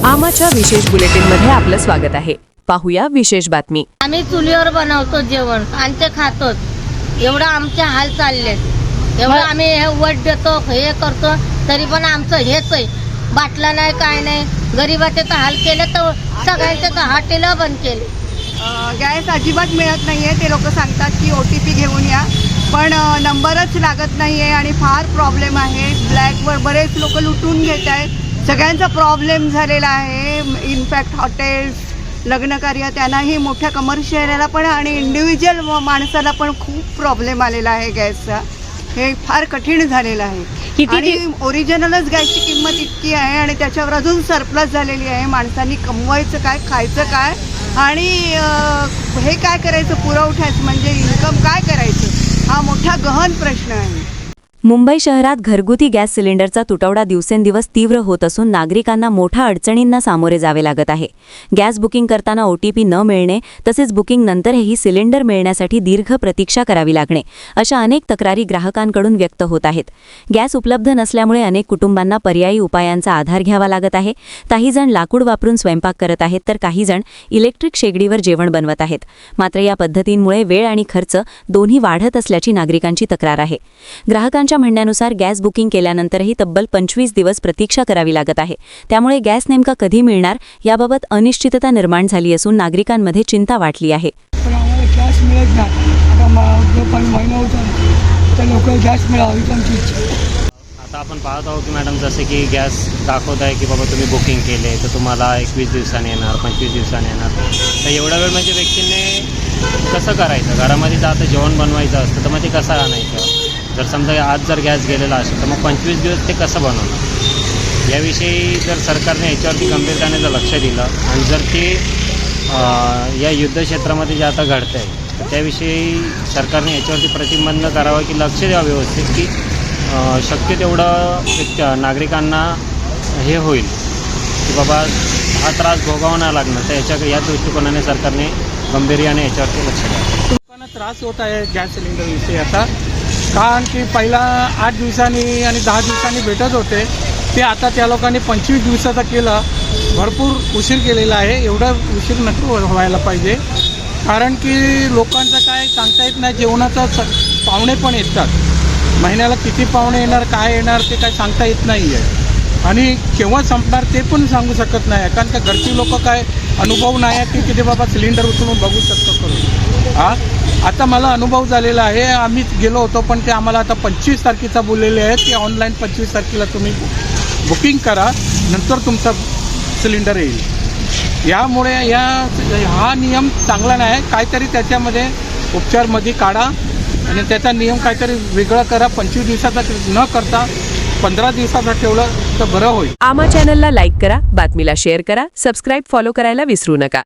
आमाच्या विशेष बुलेटिन मध्ये आपलं स्वागत आहे। पाहूया विशेष बातमी। आम्ही चुलीवर बनवतो जेवण आणि ते खातो। एवढं आमचे हाल चालले, एवढं आम्ही हे वट देतो, हे करतो, तरी पण आमचं हेच आहे। बाटला नाही, काय नाही, गरीबाचे तर हाल केले, तर सगळ्यांचे तर हॉटेल बंद केले। गॅस अजिबात मिळत नाहीये। ते लोक सांगतात की OTP घेऊन या, पण नंबरच लागत नाहीये आणि फार प्रॉब्लेम आहे। ब्लॅकवर बरेच लोक लुटून घेत आहेत। सगळ्यांचा प्रॉब्लेम झालेला आहे। इनफॅक्ट हॉटेल्स, लग्नकार्य, त्यांनाही मोठ्या कमर्शियलला पण आणि इंडिव्हिज्युअल माणसाला पण खूप प्रॉब्लेम आलेला आहे गॅसचा। हे फार कठीण झालेलं आहे आणि ओरिजिनलच गॅसची किंमत इतकी आहे आणि त्याच्यावर अजून सरप्लस झालेली आहे। माणसांनी कमवायचं काय, खायचं काय आणि हे काय करायचं, पुरवठ्याचं म्हणजे इन्कम काय करायचं, हा मोठा गहन प्रश्न आहे। मुंबई शहरात घरगुती गॅस सिलेंडरचा तुटवडा दिवसेंदिवस तीव्र होत असून नागरिकांना मोठ्या अडचणींना सामोरे जावे लागत आहे। गॅस बुकिंग करताना OTP न मिळणे तसेच बुकिंग नंतरही सिलेंडर मिळण्यासाठी दीर्घ प्रतीक्षा करावी लागणे अशा अनेक तक्रारी ग्राहकांकडून व्यक्त होत आहेत। गॅस उपलब्ध नसल्यामुळे अनेक कुटुंबांना पर्यायी उपायांचा आधार घ्यावा लागत आहे। काही जण लाकूड वापरून स्वयंपाक करत आहेत, तर काही जण इलेक्ट्रिक शेगडीवर जेवण बनवत आहेत। मात्र या पद्धतींमुळे वेळ आणि खर्च दोन्ही वाढत असल्याची नागरिकांची तक्रार आहे। ग्राहकांच्या म्हणण्यानुसार गॅस बुकिंग केल्यानंतरही तब्बल 25 दिवस प्रतीक्षा करावी लागत आहे। त्यामुळे गॅस नेमका कधी मिळणार याबाबत अनिश्चितता निर्माण झाली असून नागरिकांमध्ये चिंता वाढली आहे। पण आम्हाला गॅस मिळत नाही। आता पण महिना होता तर लोक गॅस मिळावी त्यांची इच्छा। आता आपण पाहत आहोत की मॅडम, जसे की गॅस दाखवत आहे की बाबा तुम्ही बुकिंग केले तर तुम्हाला 21 दिवसांनी येणार, 25 दिवसांनी येणार। तर एवढा वेळ म्हणजे व्यक्तीने कसं करायचं? घरामध्ये जर आता जेवण बनवायचं असतं तर मग ते कसं आणायचं? जर समजा आज जर गॅस गेलेला असेल तर मग 25 दिवस ते कसं बनवणार? याविषयी जर सरकारने याच्यावरती गंभीरतेने जर लक्ष दिलं आणि जर ते या युद्धक्षेत्रामध्ये जे आता घडतं आहे तर त्याविषयी सरकारने याच्यावरती प्रतिबंध करावा की लक्ष द्यावं व्यवस्थित, की शक्य तेवढं नागरिकांना हे होईल की बाबा हा त्रास भोगावा नाही लागणार। तर या दृष्टिकोनाने सरकारने गांभीर्याने याच्यावरती लक्ष द्यावं। लोकांना त्रास होत आहे गॅस सिलेंडरविषयी आता, कारण की पहिला 8 दिवसांनी आणि 10 दिवसांनी भेटत होते, ते आता त्या लोकांनी 25 दिवसाचा केला। भरपूर उशीर केलेला आहे। एवढा उशीर नको व्हायला पाहिजे, कारण की लोकांचं काय सांगता येत नाही। जेवणाचा पाहुणे पण येतात, महिन्याला किती पाहुणे येणार, काय येणार ते काय सांगता येत नाही आहे आणि केव्हा संपणार ते पण सांगू शकत नाही, कारण का घरची लोक काय अनुभव नाही आहे की किती बाबा सिलेंडर उचलून बघू शकतो करून। आता मला अनुभव झालेला आहे। आम्ही गेलो होतो पण ते आम्हाला आता 25 तारखेचा बोललेले आहेत की ऑनलाईन 25 तारखेला तुम्ही बुकिंग करा, नंतर तुमचा सिलेंडर येईल। यामुळे हा नियम चांगला नाही। काहीतरी त्याच्यामध्ये उपचारमध्ये काढा आणि त्याचा नियम काहीतरी वेगळा करा। 25 दिवसाचा न करता 15 दिवसाचा ठेवलं तर बरं होईल। आमा चॅनलला लाईक करा, बातमीला शेअर करा, सबस्क्राईब फॉलो करायला विसरू नका।